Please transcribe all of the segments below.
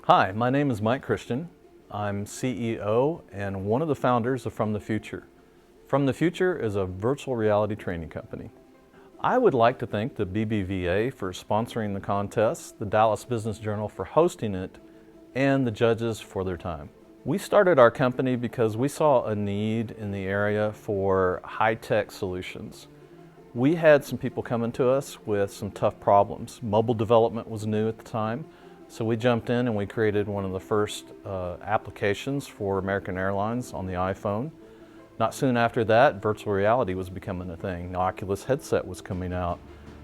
Hi, my name is Mike Christian. I'm CEO and one of the founders of From the Future. From the Future is a virtual reality training company. I would like to thank the BBVA for sponsoring the contest, the Dallas Business Journal for hosting it, and the judges for their time. We started our company because we saw a need in the area for high-tech solutions. We had some people coming to us with some tough problems. Mobile development was new at the time, so we jumped in and we created one of the first applications for American Airlines on the iPhone. Not soon after that, virtual reality was becoming a thing. The Oculus headset was coming out.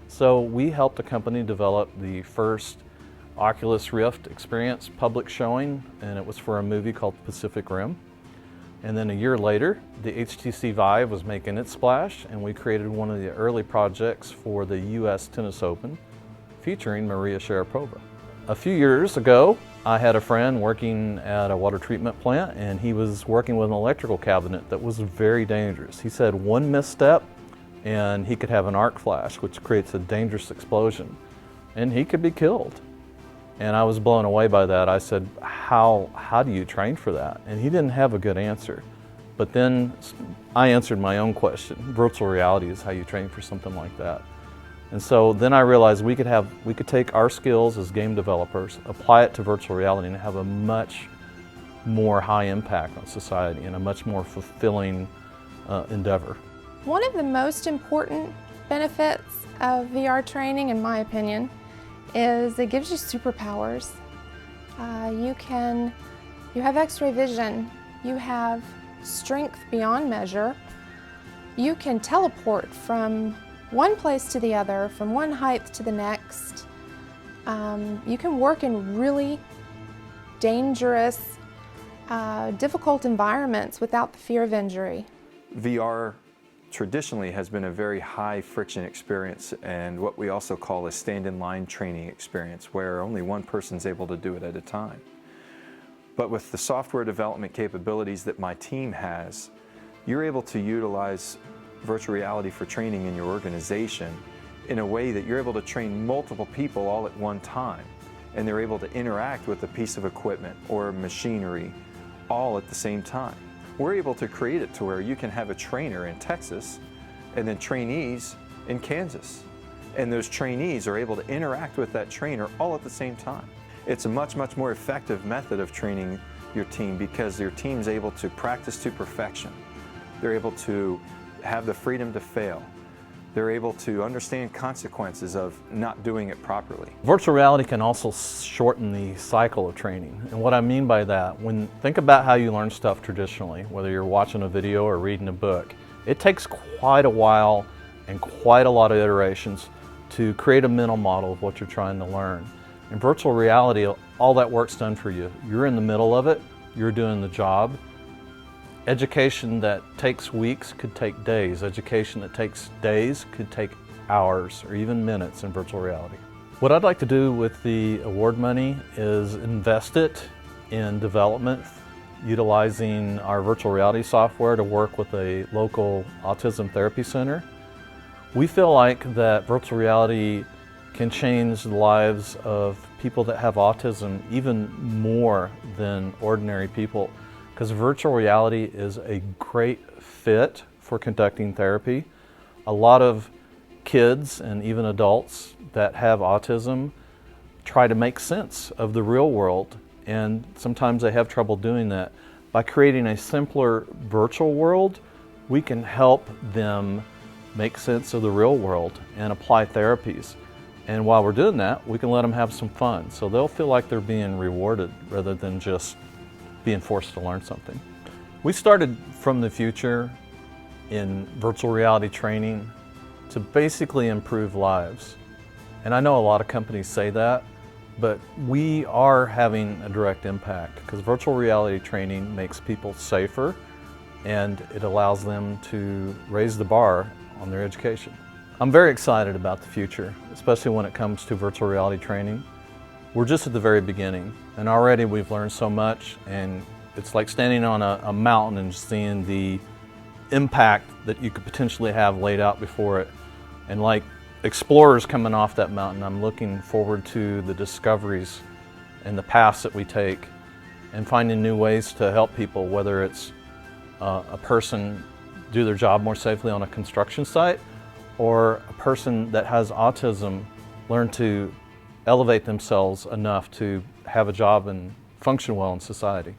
So we helped a company develop the first Oculus Rift experience public showing, and it was for a movie called Pacific Rim. And then a year later, the HTC Vive was making its splash, and we created one of the early projects for the US Tennis Open, featuring Maria Sharapova. A few years ago, I had a friend working at a water treatment plant, and he was working with an electrical cabinet that was very dangerous. He said one misstep, and he could have an arc flash, which creates a dangerous explosion, and he could be killed. And I was blown away by that. I said, how do you train for that? And he didn't have a good answer. But then I answered my own question. Virtual reality is how you train for something like that. And so then I realized we could take our skills as game developers, apply it to virtual reality, and have a much more high impact on society and a much more fulfilling endeavor. One of the most important benefits of VR training, in my opinion, is it gives you superpowers. You have X-ray vision, you have strength beyond measure, you can teleport from one place to the other, from one height to the next. You can work in really dangerous, difficult environments without the fear of injury. VR traditionally has been a very high friction experience, and what we also call a stand-in-line training experience, where only one person's able to do it at a time. But with the software development capabilities that my team has, you're able to utilize virtual reality for training in your organization in a way that you're able to train multiple people all at one time, and they're able to interact with a piece of equipment or machinery all at the same time. We're able to create it to where you can have a trainer in Texas and then trainees in Kansas. And those trainees are able to interact with that trainer all at the same time. It's a much more effective method of training your team because your team's able to practice to perfection. They're able to have the freedom to fail. They're able to understand consequences of not doing it properly. Virtual reality can also shorten the cycle of training. And what I mean by that, think about how you learn stuff traditionally, whether you're watching a video or reading a book. It takes quite a while and quite a lot of iterations to create a mental model of what you're trying to learn. In virtual reality, all that work's done for you. You're in the middle of it, you're doing the job. Education that takes weeks could take days. Education that takes days could take hours or even minutes in virtual reality. What I'd like to do with the award money is invest it in development, utilizing our virtual reality software to work with a local autism therapy center. We feel like that virtual reality can change the lives of people that have autism even more than ordinary people, because virtual reality is a great fit for conducting therapy. A lot of kids and even adults that have autism try to make sense of the real world, and sometimes they have trouble doing that. By creating a simpler virtual world, we can help them make sense of the real world and apply therapies. And while we're doing that, we can let them have some fun, so they'll feel like they're being rewarded rather than just being forced to learn something. We started From the Future in virtual reality training to basically improve lives. And I know a lot of companies say that, but we are having a direct impact because virtual reality training makes people safer and it allows them to raise the bar on their education. I'm very excited about the future, especially when it comes to virtual reality training. We're just at the very beginning, and already we've learned so much, and it's like standing on a mountain and seeing the impact that you could potentially have laid out before it. And like explorers coming off that mountain, I'm looking forward to the discoveries and the paths that we take, and finding new ways to help people, whether it's a person do their job more safely on a construction site, or a person that has autism learn to elevate themselves enough to have a job and function well in society.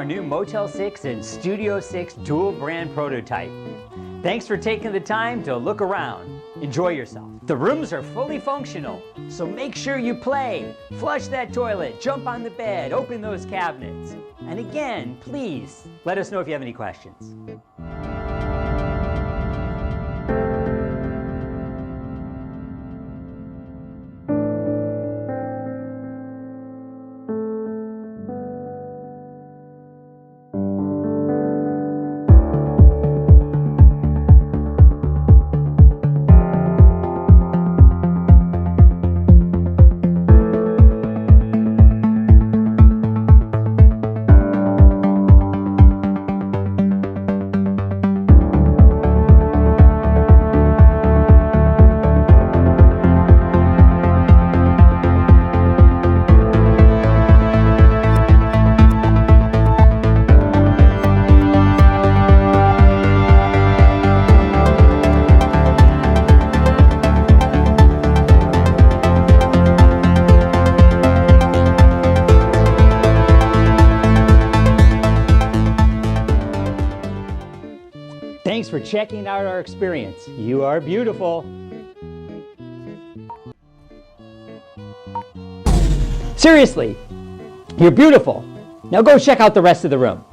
our new Motel 6 and Studio 6 dual brand prototype. Thanks for taking the time to look around. Enjoy yourself. The rooms are fully functional, so make sure you play. Flush that toilet, jump on the bed, open those cabinets. And again, please, let us know if you have any questions. Thanks for checking out our experience. You are beautiful. Seriously, you're beautiful. Now go check out the rest of the room.